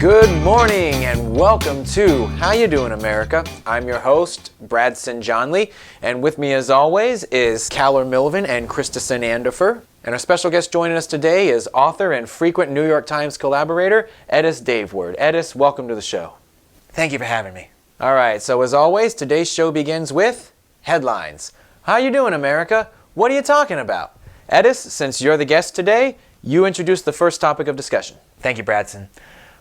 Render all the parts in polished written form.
Good morning and welcome to How You Doing, America? I'm your host, Bradson Jean-luc, and with me as always is Caller Milvin and Christison Anderfer. And our special guest joining us today is author and frequent New York Times collaborator, Edis Daveward. Edis, welcome to the show. Thank you for having me. All right, so as always, today's show begins with headlines. How you doing, America? What are you talking about? Edis, since you're the guest today, you introduce the first topic of discussion. Thank you, Bradson.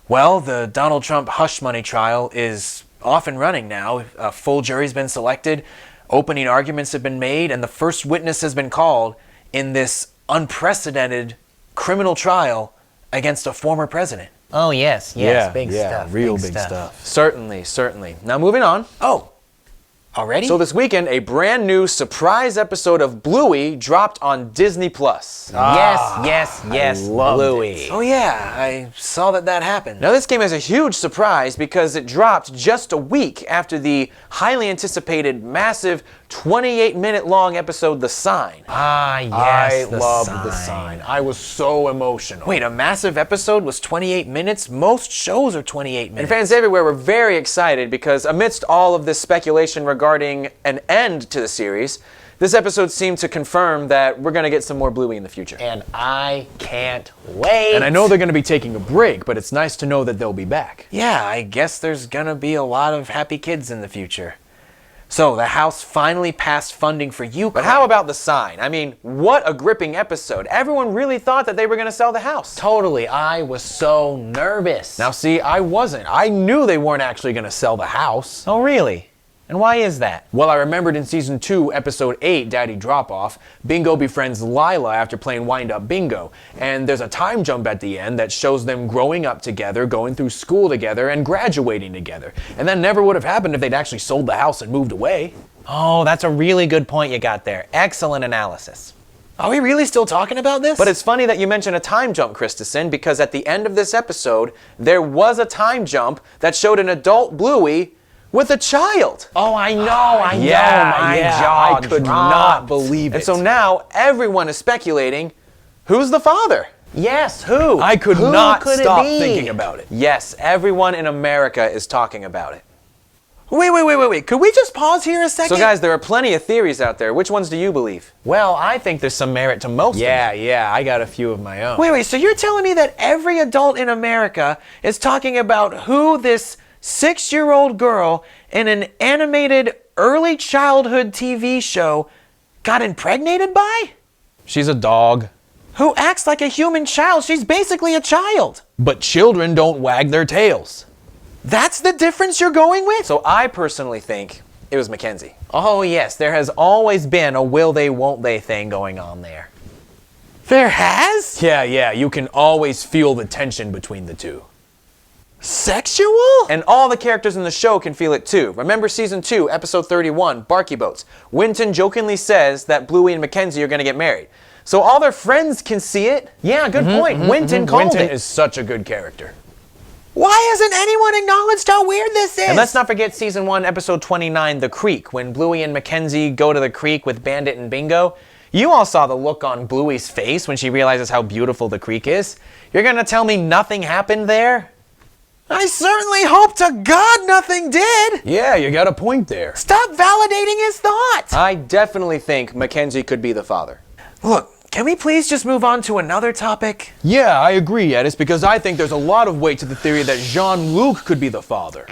Well, the Donald Trump hush money trial is off and running now. A full jury's been selected, opening arguments have been made, and the first witness has been called in this unprecedented criminal trial against a former president. Oh, yes, big stuff. Real big stuff. Certainly. Now moving on. Oh, already? So this weekend, a brand new surprise episode of Bluey dropped on Disney+. Yes, Bluey. Oh yeah, I saw that happened. Now this came as a huge surprise because it dropped just a week after the highly anticipated, massive, 28-minute long episode, The Sign. I loved The Sign. I was so emotional. Wait, a massive episode was 28 minutes? Most shows are 28 minutes. And fans everywhere were very excited because amidst all of this speculation regarding an end to the series, this episode seemed to confirm that we're going to get some more Bluey in the future. And I can't wait. And I know they're going to be taking a break, but it's nice to know that they'll be back. Yeah, I guess there's gonna be a lot of happy kids in the future. So, the House finally passed funding for Ukraine. But how about The Sign? I mean, what a gripping episode. Everyone really thought that they were going to sell the house. Totally, I was so nervous. Now see, I wasn't. I knew they weren't actually going to sell the house. Oh, really? And why is that? Well, I remembered in Season 2, Episode 8, Daddy Drop-Off, Bingo befriends Lila after playing Wind-Up Bingo. And there's a time jump at the end that shows them growing up together, going through school together, and graduating together. And that never would have happened if they'd actually sold the house and moved away. Oh, that's a really good point you got there. Excellent analysis. Are we really still talking about this? But it's funny that you mention a time jump, Christison, because at the end of this episode, there was a time jump that showed an adult Bluey with a child. Oh, I know, my jaw I could dropped. not believe it. And so now everyone is speculating, who's the father? Yes, who? I could Who not could it stop be? thinking about it. Yes, everyone in America is talking about it. Wait. Could we just pause here a second? So guys, there are plenty of theories out there. Which ones do you believe? Well, I think there's some merit to most of them. Yeah, I got a few of my own. Wait, so you're telling me that every adult in America is talking about who this 6-year-old girl in an animated early childhood TV show got impregnated by? She's a dog. Who acts like a human child? She's basically a child. But children don't wag their tails. That's the difference you're going with? So I personally think it was Mackenzie. Oh, yes, there has always been a will they, won't they thing going on there. There has? Yeah, you can always feel the tension between the two. Sexual? And all the characters in the show can feel it too. Remember Season 2, Episode 31, Barky Boats. Winton jokingly says that Bluey and Mackenzie are going to get married. So all their friends can see it. Yeah, good point. Winton called Winton it. is such a good character. Why hasn't anyone acknowledged how weird this is? And let's not forget Season 1, Episode 29, The Creek, when Bluey and Mackenzie go to the creek with Bandit and Bingo. You all saw the look on Bluey's face when she realizes how beautiful the creek is. You're gonna tell me nothing happened there? I certainly hope to God nothing did. Yeah, you got a point there. Stop validating his thoughts. I definitely think Mackenzie could be the father. Look, can we please just move on to another topic? Yeah, I agree, Edis, because I think there's a lot of weight to the theory that Jean-Luc could be the father.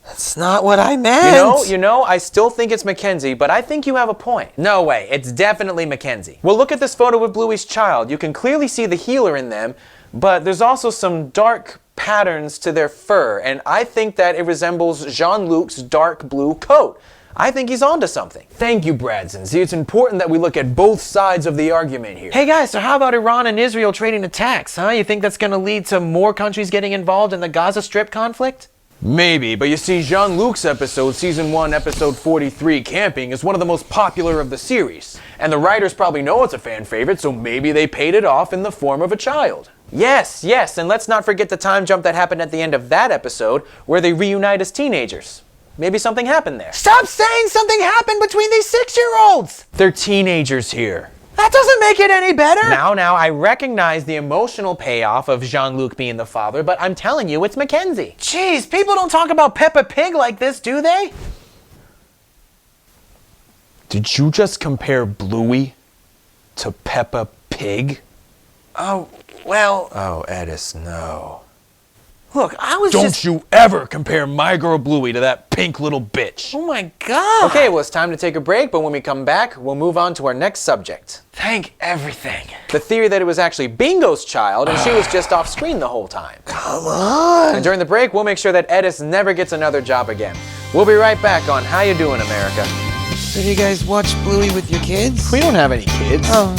That's not what I meant. You know, I still think it's Mackenzie, but I think you have a point. No way, it's definitely Mackenzie. Well, look at this photo of Bluey's child. You can clearly see the healer in them, but there's also some dark patterns to their fur, and I think that it resembles Jean-Luc's dark blue coat. I think he's onto something. Thank you, Bradson. See, it's important that we look at both sides of the argument here. Hey guys, so how about Iran and Israel trading attacks, huh? You think that's gonna lead to more countries getting involved in the Gaza Strip conflict? Maybe, but you see, Jean-Luc's episode, Season 1, Episode 43, Camping, is one of the most popular of the series. And the writers probably know it's a fan favorite, so maybe they paid it off in the form of a child. Yes, and let's not forget the time jump that happened at the end of that episode, where they reunite as teenagers. Maybe something happened there. Stop saying something happened between these 6-year-olds! They're teenagers here. That doesn't make it any better. Now, I recognize the emotional payoff of Jean-Luc being the father, but I'm telling you, it's Mackenzie. Jeez, people don't talk about Peppa Pig like this, do they? Did you just compare Bluey to Peppa Pig? Oh, well, Oh, Edis, no. look, I was Don't just... you ever compare my girl Bluey to that pink little bitch. Oh my God. Okay, well, it's time to take a break, but when we come back, we'll move on to our next subject. Thank everything. The theory that it was actually Bingo's child and she was just off screen the whole time. Come on. And during the break, we'll make sure that Edis never gets another job again. We'll be right back on How You Doing, America. So do you guys watch Bluey with your kids? We don't have any kids. Oh.